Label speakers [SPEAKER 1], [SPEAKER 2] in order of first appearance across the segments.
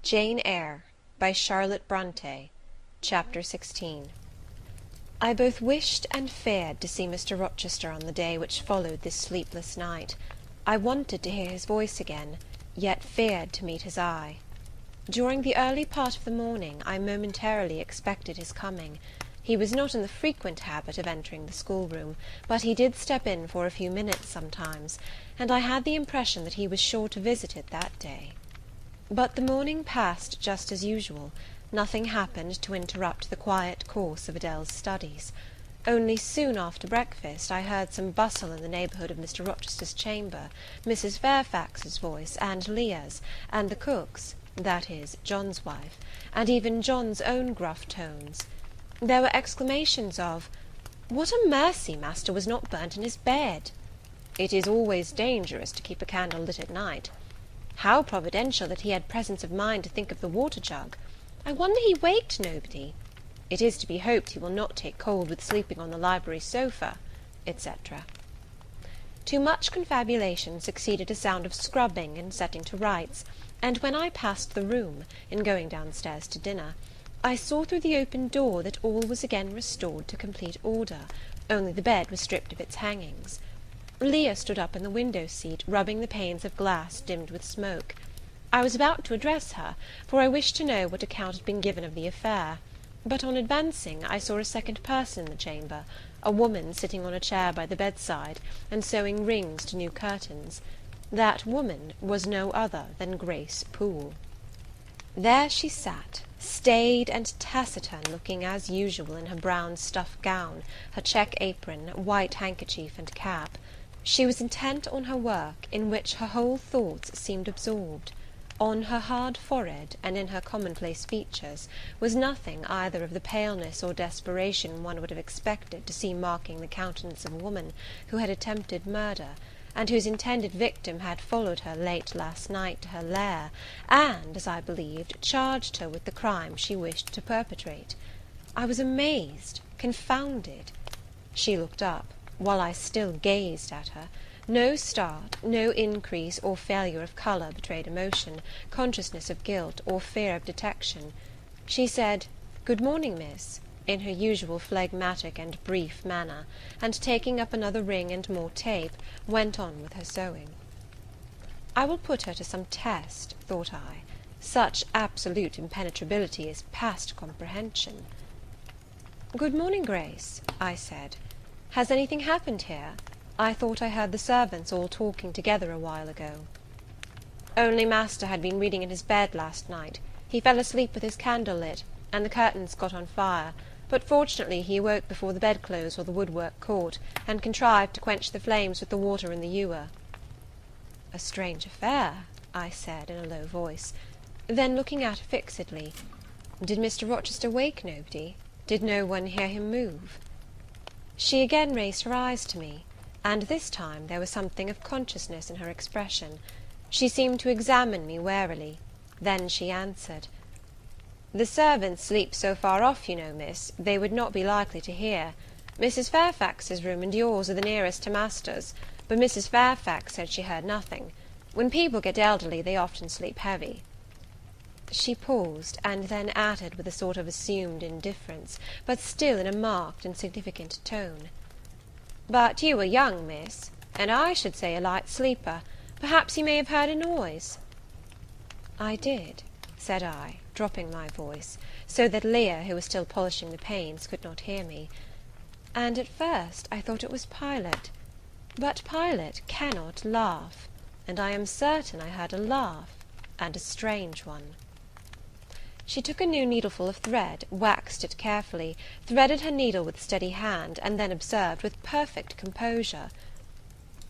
[SPEAKER 1] Jane Eyre by Charlotte Brontë. Chapter 16. I both wished and feared to see Mr. Rochester on the day which followed this sleepless night. I wanted to hear his voice again, yet feared to meet his eye. During the early part of the morning I momentarily expected his coming. He was not in the frequent habit of entering the schoolroom, but he did step in for a few minutes sometimes, and I had the impression that he was sure to visit it that day. But the morning passed just as usual. Nothing happened to interrupt the quiet course of Adele's studies. Only soon after breakfast I heard some bustle in the neighbourhood of Mr. Rochester's chamber, Mrs. Fairfax's voice, and Leah's, and the cook's, that is, John's wife, and even John's own gruff tones. There were exclamations of, "What a mercy master was not burnt in his bed!" "It is always dangerous to keep a candle lit at night." "How providential that he had presence of mind to think of the water-jug!" "I wonder he waked nobody." "It is to be hoped he will not take cold with sleeping on the library sofa," etc. To much confabulation succeeded a sound of scrubbing and setting to rights, and when I passed the room, in going downstairs to dinner, I saw through the open door that all was again restored to complete order, only the bed was stripped of its hangings. Leah stood up in the window-seat, rubbing the panes of glass dimmed with smoke. I was about to address her, for I wished to know what account had been given of the affair, but on advancing I saw a second person in the chamber, a woman sitting on a chair by the bedside, and sewing rings to new curtains. That woman was no other than Grace Poole. There she sat, staid and taciturn looking as usual in her brown stuff gown, her check apron, white handkerchief, and cap. She was intent on her work, in which her whole thoughts seemed absorbed. On her hard forehead, and in her commonplace features, was nothing either of the paleness or desperation one would have expected to see marking the countenance of a woman who had attempted murder, and whose intended victim had followed her late last night to her lair, and, as I believed, charged her with the crime she wished to perpetrate. I was amazed, confounded. She looked up, while I still gazed at her. No start, no increase or failure of colour betrayed emotion, consciousness of guilt, or fear of detection. She said, "Good morning, miss," in her usual phlegmatic and brief manner, and taking up another ring and more tape, went on with her sewing. I will put her to some test, thought I. Such absolute impenetrability is past comprehension. "Good morning, Grace," I said. "Has anything happened here? I thought I heard the servants all talking together a while ago." "Only master had been reading in his bed last night. He fell asleep with his candle lit, and the curtains got on fire, but fortunately he awoke before the bedclothes or the woodwork caught, and contrived to quench the flames with the water in the ewer." "A strange affair," I said in a low voice. Then looking at her fixedly, "Did Mr. Rochester wake nobody? Did no one hear him move?" She again raised her eyes to me, and this time there was something of consciousness in her expression. She seemed to examine me warily. Then she answered, "The servants sleep so far off, you know, miss, they would not be likely to hear. Mrs. Fairfax's room and yours are the nearest to master's, but Mrs. Fairfax said she heard nothing. When people get elderly, they often sleep heavy." She paused, and then added with a sort of assumed indifference, but still in a marked and significant tone, "But you are young, miss, and I should say a light sleeper. Perhaps you may have heard a noise." "I did," said I, dropping my voice, so that Leah, who was still polishing the panes, could not hear me. "And at first I thought it was Pilot. But Pilot cannot laugh, and I am certain I heard a laugh, and a strange one." She took a new needleful of thread, waxed it carefully, threaded her needle with a steady hand, and then observed, with perfect composure,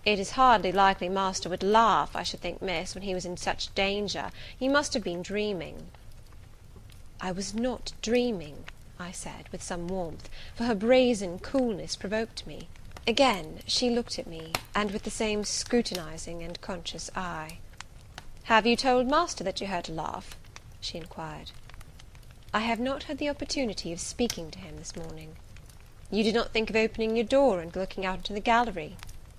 [SPEAKER 1] "It is hardly likely master would laugh, I should think, miss, when he was in such danger. You must have been dreaming." "I was not dreaming," I said, with some warmth, for her brazen coolness provoked me. Again she looked at me, and with the same scrutinizing and conscious eye. "Have you told master that you heard a laugh?" she inquired. "I have not had the opportunity of speaking to him this morning." "You did not think of opening your door and looking out into the gallery?"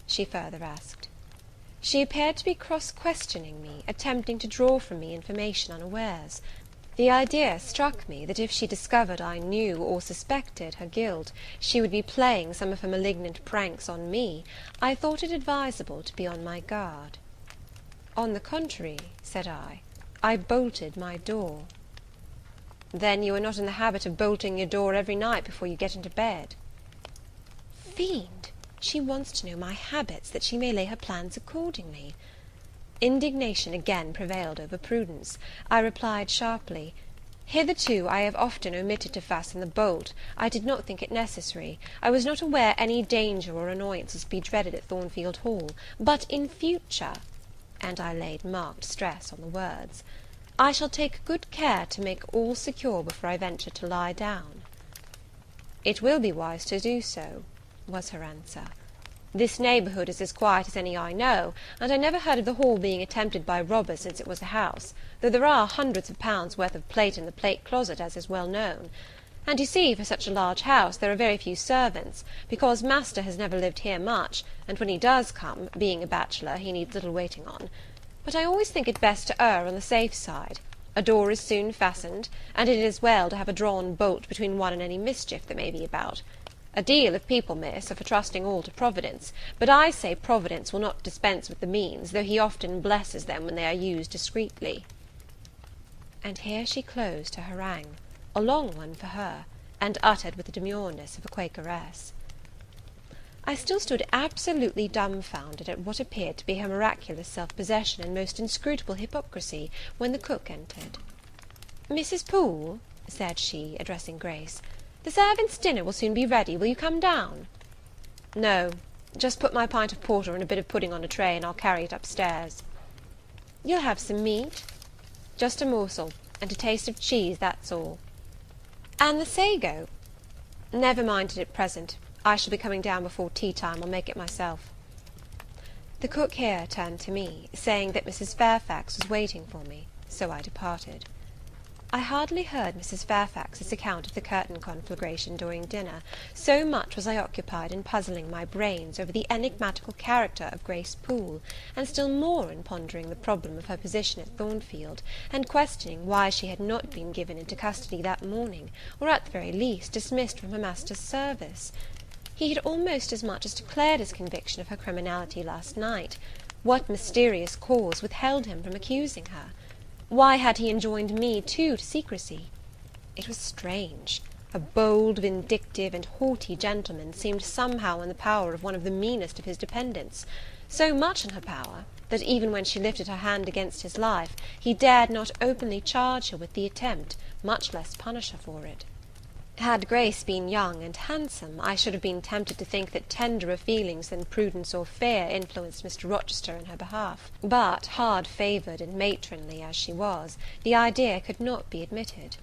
[SPEAKER 1] she further asked. She appeared to be cross-questioning me, attempting to draw from me information unawares. The idea struck me that if she discovered I knew or suspected her guilt, she would be playing some of her malignant pranks on me. I thought it advisable to be on my guard. "On the contrary," said I bolted my door." "Then you are not in the habit of bolting your door every night before you get into bed?" Fiend! She wants to know my habits, that she may lay her plans accordingly. Indignation again prevailed over prudence. I replied sharply, "Hitherto I have often omitted to fasten the bolt. I did not think it necessary. I was not aware any danger or annoyance was to be dreaded at Thornfield Hall. But in future," and I laid marked stress on the words, "I shall take good care to make all secure before I venture to lie down." "It will be wise to do so," was her answer. "This neighbourhood is as quiet as any I know, and I never heard of the Hall being attempted by robbers since it was a house, though there are hundreds of pounds worth of plate in the plate closet, as is well known. And you see, for such a large house, there are very few servants, because master has never lived here much, and when he does come, being a bachelor, he needs little waiting on. But I always think it best to err on the safe side. A door is soon fastened, and it is well to have a drawn bolt between one and any mischief that may be about. A deal of people, miss, are for trusting all to Providence, but I say Providence will not dispense with the means, though he often blesses them when they are used discreetly." And here she closed her harangue, a long one for her, and uttered with the demureness of a Quakeress. I still stood absolutely dumbfounded at what appeared to be her miraculous self-possession and most inscrutable hypocrisy, when the cook entered. "Mrs. Poole," said she, addressing Grace, "the servants' dinner will soon be ready. Will you come down?" "No, just put my pint of porter and a bit of pudding on a tray, and I'll carry it upstairs." "You'll have some meat?" "Just a morsel, and a taste of cheese, that's all." "And the sago?" "Never mind it at present. I shall be coming down before tea time. I'll make it myself." The cook here turned to me, saying that Mrs. Fairfax was waiting for me, so I departed. I hardly heard Mrs. Fairfax's account of the curtain conflagration during dinner, so much was I occupied in puzzling my brains over the enigmatical character of Grace Poole, and still more in pondering the problem of her position at Thornfield, and questioning why she had not been given into custody that morning, or at the very least dismissed from her master's service. He had almost as much as declared his conviction of her criminality last night. What mysterious cause withheld him from accusing her? Why had he enjoined me, too, to secrecy? It was strange. A bold, vindictive, and haughty gentleman seemed somehow in the power of one of the meanest of his dependents; so much in her power, that even when she lifted her hand against his life, he dared not openly charge her with the attempt, much less punish her for it. Had Grace been young and handsome, I should have been tempted to think that tenderer feelings than prudence or fear influenced Mr. Rochester in her behalf; but, hard-favoured and matronly as she was, the idea could not be admitted.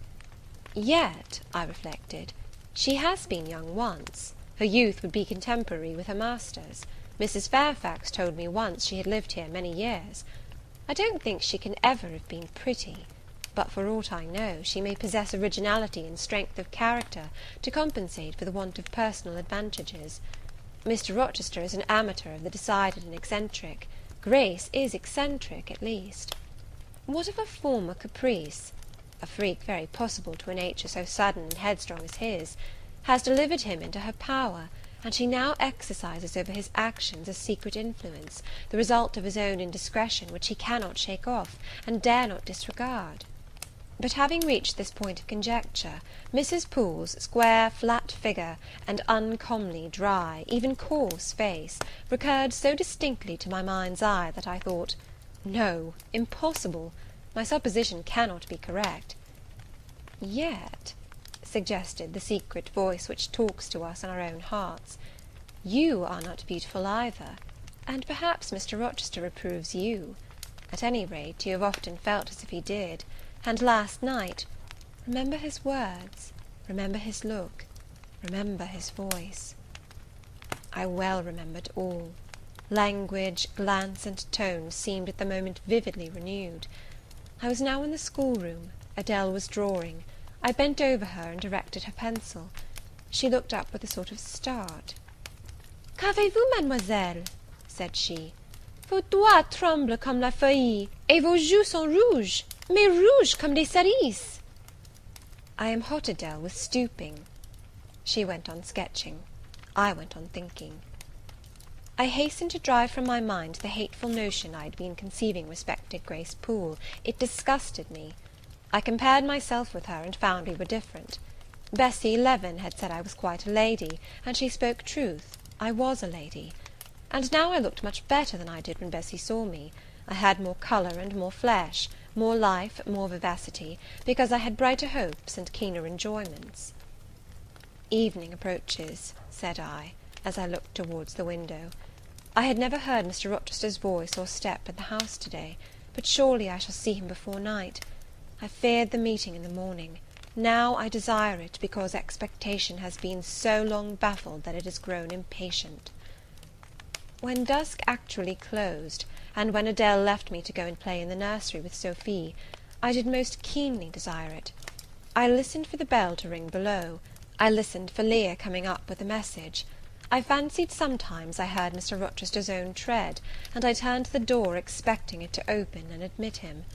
[SPEAKER 1] Yet, I reflected, she has been young once; her youth would be contemporary with her master's. Mrs. Fairfax told me once she had lived here many years. I don't think she can ever have been pretty; but for aught I know, she may possess originality and strength of character to compensate for the want of personal advantages. Mr. Rochester is an amateur of the decided and eccentric. Grace is eccentric, at least. What of a former caprice, a freak very possible to a nature so sudden and headstrong as his, has delivered him into her power, and she now exercises over his actions a secret influence, the result of his own indiscretion, which he cannot shake off, and dare not disregard. But having reached this point of conjecture, Mrs. Poole's square, flat figure, and uncommonly dry, even coarse face, recurred so distinctly to my mind's eye, that I thought, no, impossible, my supposition cannot be correct. Yet, suggested the secret voice which talks to us in our own hearts, you are not beautiful either, and perhaps Mr. Rochester approves you. At any rate, you have often felt as if he did, and last night, remember his words, remember his look, remember his voice. I well remembered all. Language, glance, and tone seemed at the moment vividly renewed. I was now in the schoolroom. Adele was drawing. I bent over her and directed her pencil. She looked up with a sort of start. "Qu'avez-vous, mademoiselle?" said she. Vos doigts tremblent comme la feuille, et vos joues sont rouges, mais rouges comme des cerises. I am hot, Adele, with stooping. She went on sketching. I went on thinking. I hastened to drive from my mind the hateful notion I had been conceiving respecting Grace Poole. It disgusted me. I compared myself with her, and found we were different. Bessie Leaven had said I was quite a lady, and she spoke truth. I was a lady. And now I looked much better than I did when Bessie saw me. I had more colour and more flesh, more life, more vivacity, because I had brighter hopes and keener enjoyments. Evening approaches, said I, as I looked towards the window. I had never heard Mr. Rochester's voice or step in the house to-day, but surely I shall see him before night. I feared the meeting in the morning. Now I desire it, because expectation has been so long baffled that it has grown impatient. When dusk actually closed, and when Adele left me to go and play in the nursery with Sophie, I did most keenly desire it. I listened for the bell to ring below. I listened for Leah coming up with a message. I fancied sometimes I heard Mr. Rochester's own tread, and I turned to the door, expecting it to open and admit him.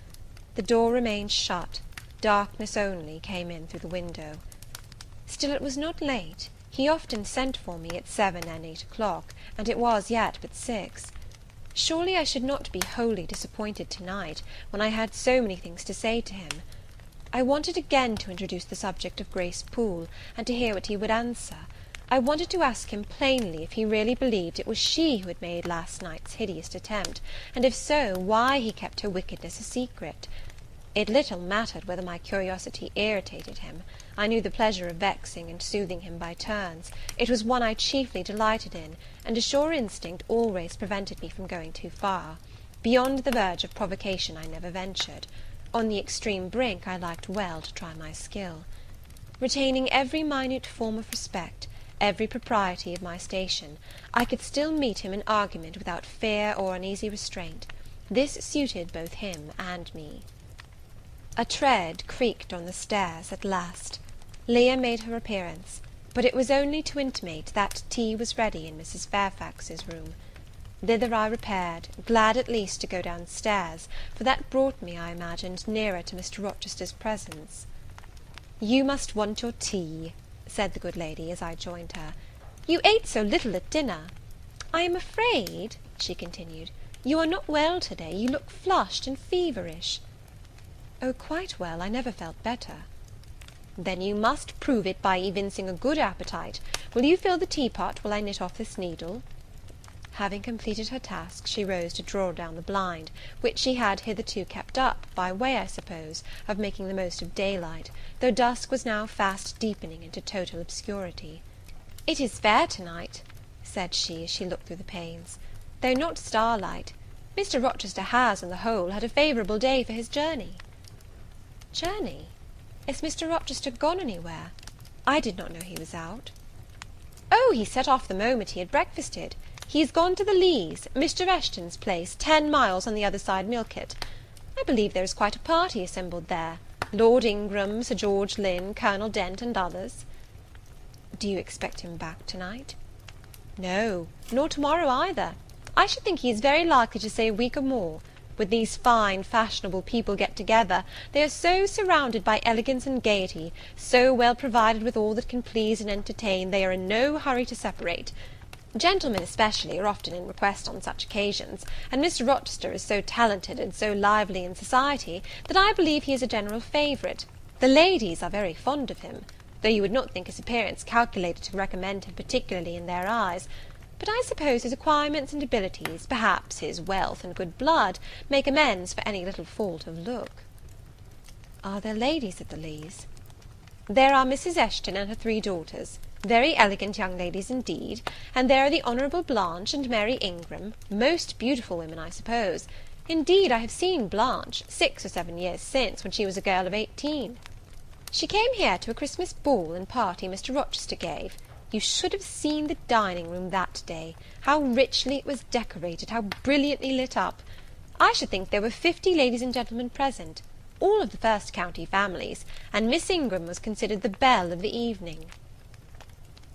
[SPEAKER 1] The door remained shut. Darkness only came in through the window. Still it was not late. He often sent for me at 7 and 8 o'clock, and it was yet but 6. Surely I should not be wholly disappointed to-night, when I had so many things to say to him. I wanted again to introduce the subject of Grace Poole, and to hear what he would answer. I wanted to ask him plainly if he really believed it was she who had made last night's hideous attempt, and if so, why he kept her wickedness a secret. It little mattered whether my curiosity irritated him. I knew the pleasure of vexing and soothing him by turns. It was one I chiefly delighted in, and a sure instinct always prevented me from going too far. Beyond the verge of provocation I never ventured. On the extreme brink I liked well to try my skill. Retaining every minute form of respect, every propriety of my station, I could still meet him in argument without fear or uneasy restraint. This suited both him and me. A tread creaked on the stairs at last. Leah made her appearance, but it was only to intimate that tea was ready in Mrs. Fairfax's room. Thither I repaired, glad at least to go down stairs, for that brought me, I imagined, nearer to Mr. Rochester's presence. "You must want your tea," said the good lady, as I joined her. "You ate so little at dinner. I am afraid," she continued, "you are not well to-day. You look flushed and feverish." "Oh, quite well. I never felt better." "Then you must prove it by evincing a good appetite. Will you fill the teapot while I knit off this needle?" Having completed her task, she rose to draw down the blind, which she had hitherto kept up, by way, I suppose, of making the most of daylight, though dusk was now fast deepening into total obscurity. "It is fair to-night," said she, as she looked through the panes, "though not starlight. Mr. Rochester has, on the whole, had a favourable day for his journey." "Journey? Is Mr. Rochester gone anywhere? I did not know he was out." "Oh, he set off the moment he had breakfasted. He is gone to the Leas, Mr. Eshton's place, 10 miles on the other side Millcote. I believe there is quite a party assembled there. Lord Ingram, Sir George Lynn, Colonel Dent, and others." "Do you expect him back to-night?" "No, nor to-morrow either. I should think he is very likely to stay a week or more. When these fine, fashionable people get together, they are so surrounded by elegance and gaiety, so well provided with all that can please and entertain, they are in no hurry to separate. Gentlemen, especially, are often in request on such occasions, and Mr. Rochester is so talented and so lively in society, that I believe he is a general favourite. The ladies are very fond of him, though you would not think his appearance calculated to recommend him particularly in their eyes. But I suppose his acquirements and abilities, perhaps his wealth and good blood, make amends for any little fault of look." "Are there ladies at the Leas?" "There are Mrs. Eshton and her 3 daughters, very elegant young ladies indeed, and there are the Honourable Blanche and Mary Ingram, most beautiful women, I suppose. Indeed, I have seen Blanche, 6 or 7 years since, when she was a girl of 18. She came here to a Christmas ball and party Mr. Rochester gave. You should have seen the dining room that day, how richly it was decorated, how brilliantly lit up. I should think there were 50 ladies and gentlemen present, all of the first county families, and Miss Ingram was considered the belle of the evening."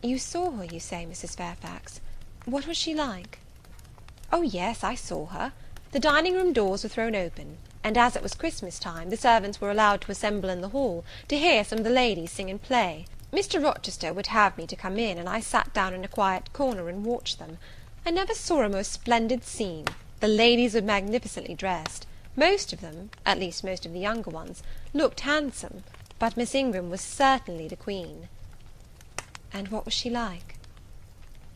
[SPEAKER 1] "You saw her, you say, Mrs. Fairfax. What was she like?" "Oh, yes, I saw her. The dining-room doors were thrown open, and as it was Christmas time, the servants were allowed to assemble in the hall, to hear some of the ladies sing and play. Mr. Rochester would have me to come in, and I sat down in a quiet corner and watched them. I never saw a more splendid scene. The ladies were magnificently dressed. Most of them, at least most of the younger ones, looked handsome, but Miss Ingram was certainly the queen." "And what was she like?"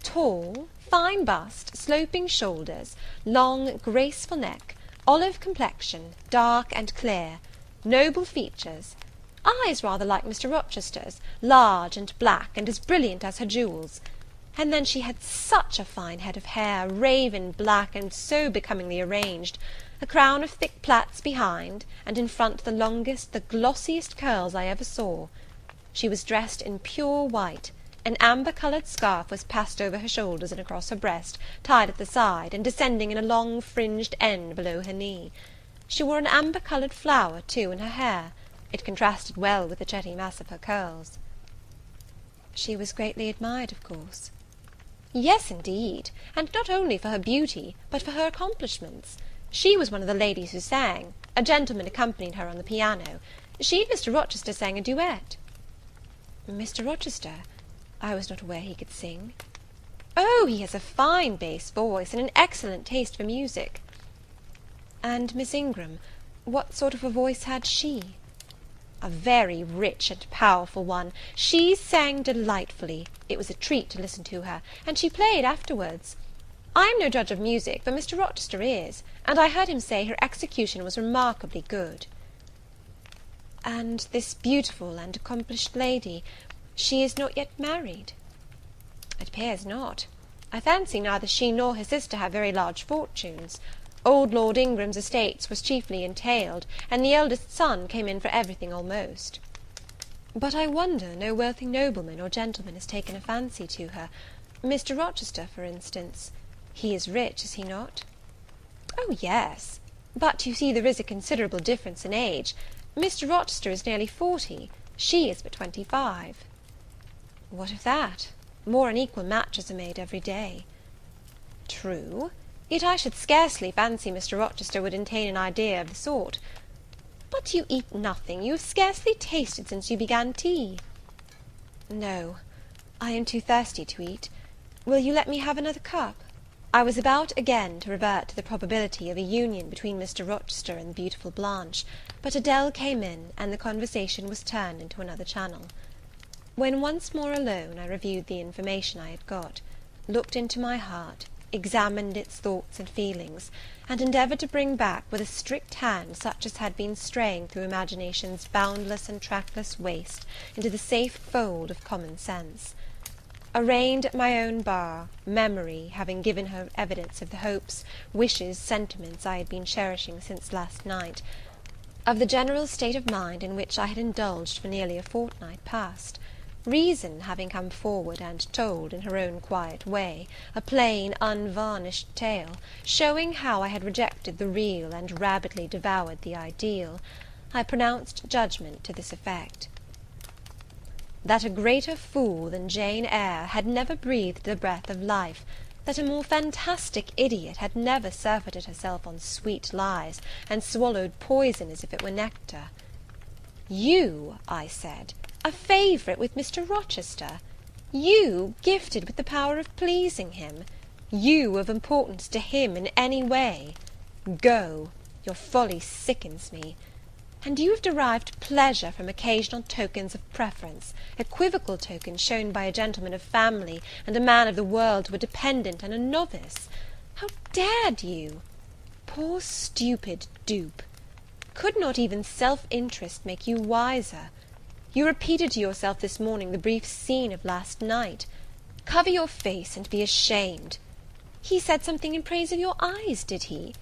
[SPEAKER 1] "Tall, fine bust, sloping shoulders, long graceful neck, olive complexion, dark and clear, noble features, eyes rather like Mr. Rochester's, large and black, and as brilliant as her jewels. And then she had such a fine head of hair, raven black, and so becomingly arranged, a crown of thick plaits behind, and in front the longest, the glossiest curls I ever saw. She was dressed in pure white. An amber-coloured scarf was passed over her shoulders and across her breast, tied at the side, and descending in a long fringed end below her knee. She wore an amber-coloured flower, too, in her hair. It contrasted well with the jetty mass of her curls." "She was greatly admired, of course?" "Yes, indeed, and not only for her beauty, but for her accomplishments. She was one of the ladies who sang. A gentleman accompanied her on the piano. She and Mr. Rochester sang a duet." "Mr. Rochester? I was not aware he could sing." "Oh, he has a fine bass voice, and an excellent taste for music." "And Miss Ingram, what sort of a voice had she?" "A very rich and powerful one. She sang delightfully. It was a treat to listen to her, and she played afterwards. I am no judge of music, but Mr. Rochester is, and I heard him say her execution was remarkably good." "And this beautiful and accomplished lady, she is not yet married?" "It appears not. I fancy neither she nor her sister have very large fortunes. Old Lord Ingram's estates was chiefly entailed, and the eldest son came in for everything almost." "But I wonder no wealthy nobleman or gentleman has taken a fancy to her. Mr. Rochester, for instance. He is rich, is he not?" "Oh, yes. But you see there is a considerable difference in age. Mr. Rochester is nearly 40. She is but 25. "What of that? More unequal matches are made every day." "True. Yet I should scarcely fancy Mr. Rochester would entertain an idea of the sort. But you eat nothing. You have scarcely tasted since you began tea." "No, I am too thirsty to eat. Will you let me have another cup?" I was about again to revert to the probability of a union between Mr. Rochester and the beautiful Blanche, but Adele came in, and the conversation was turned into another channel. When once more alone, I reviewed the information I had got, looked into my heart, examined its thoughts and feelings, and endeavoured to bring back with a strict hand such as had been straying through imagination's boundless and trackless waste into the safe fold of common sense. Arraigned at my own bar, memory, having given her evidence of the hopes, wishes, sentiments I had been cherishing since last night, of the general state of mind in which I had indulged for nearly a fortnight past, reason having come forward and told, in her own quiet way, a plain, unvarnished tale, showing how I had rejected the real and rabidly devoured the ideal, I pronounced judgment to this effect: that a greater fool than Jane Eyre had never breathed the breath of life, that a more fantastic idiot had never surfeited herself on sweet lies, and swallowed poison as if it were nectar. "You," I said, "a favourite with Mr. Rochester! You, gifted with the power of pleasing him! You, of importance to him in any way! Go! Your folly sickens me. And you have derived pleasure from occasional tokens of preference, equivocal tokens shown by a gentleman of family and a man of the world to a dependent and a novice! How dared you? Poor stupid dupe! Could not even self-interest make you wiser? You repeated to yourself this morning the brief scene of last night. Cover your face and be ashamed. He said something in praise of your eyes, did he?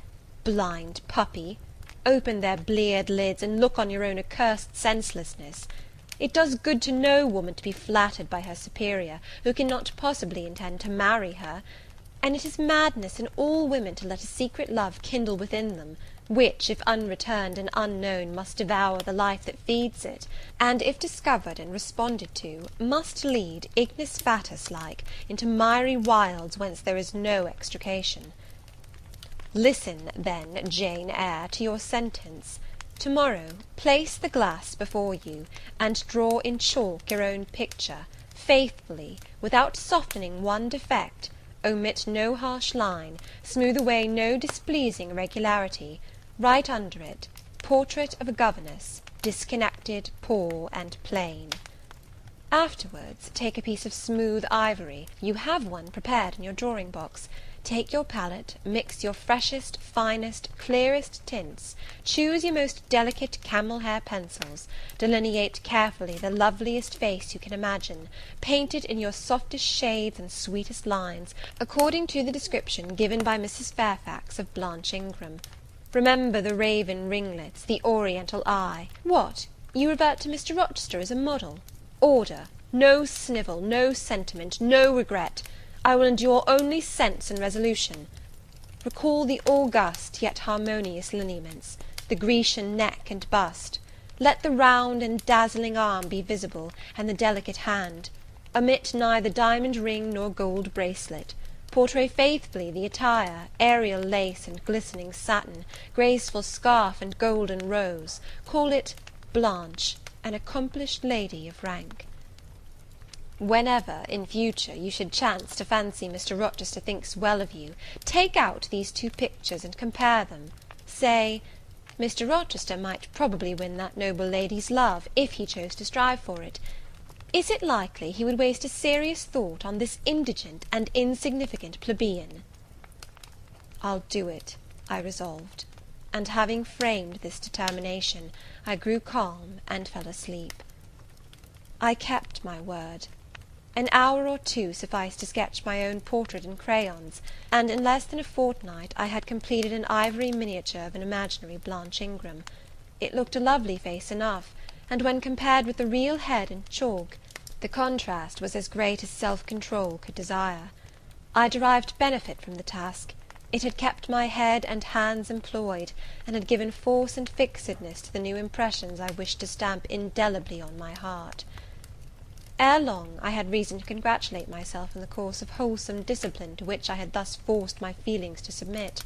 [SPEAKER 1] Blind puppy! Open their bleared lids, and look on your own accursed senselessness. It does good to no woman to be flattered by her superior, who cannot possibly intend to marry her; and it is madness in all women to let a secret love kindle within them, which, if unreturned and unknown, must devour the life that feeds it, and, if discovered and responded to, must lead, ignis fatuus like, into miry wilds whence there is no extrication. Listen, then, Jane Eyre, to your sentence. To-morrow, place the glass before you, and draw in chalk your own picture, faithfully, without softening one defect, omit no harsh line, smooth away no displeasing irregularity, write under it, Portrait of a Governess, disconnected, poor, and plain. Afterwards, take a piece of smooth ivory, you have one prepared in your drawing box, take your palette, mix your freshest, finest, clearest tints, choose your most delicate camel hair pencils, delineate carefully the loveliest face you can imagine, paint it in your softest shades and sweetest lines, according to the description given by Mrs. Fairfax of Blanche Ingram. Remember the raven ringlets, the oriental eye. What, you revert to Mr. Rochester as a model? Order, no snivel, no sentiment, no regret. I will endure only sense and resolution. Recall the august yet harmonious lineaments, the Grecian neck and bust. Let the round and dazzling arm be visible, and the delicate hand. Omit neither diamond ring nor gold bracelet. Portray faithfully the attire, aerial lace and glistening satin, graceful scarf and golden rose. Call it Blanche, an accomplished lady of rank. Whenever, in future, you should chance to fancy Mr. Rochester thinks well of you, take out these two pictures and compare them. Say, Mr. Rochester might probably win that noble lady's love, if he chose to strive for it. Is it likely he would waste a serious thought on this indigent and insignificant plebeian? I'll do it, I resolved, and having framed this determination, I grew calm and fell asleep. I kept my word. An hour or two sufficed to sketch my own portrait in crayons, and in less than a fortnight I had completed an ivory miniature of an imaginary Blanche Ingram. It looked a lovely face enough, and when compared with the real head in chalk, the contrast was as great as self-control could desire. I derived benefit from the task. It had kept my head and hands employed, and had given force and fixedness to the new impressions I wished to stamp indelibly on my heart. Ere long, I had reason to congratulate myself on the course of wholesome discipline to which I had thus forced my feelings to submit.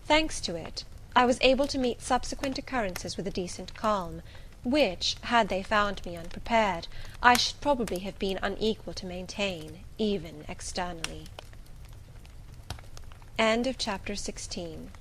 [SPEAKER 1] Thanks to it, I was able to meet subsequent occurrences with a decent calm, which, had they found me unprepared, I should probably have been unequal to maintain, even externally. Chapter 17.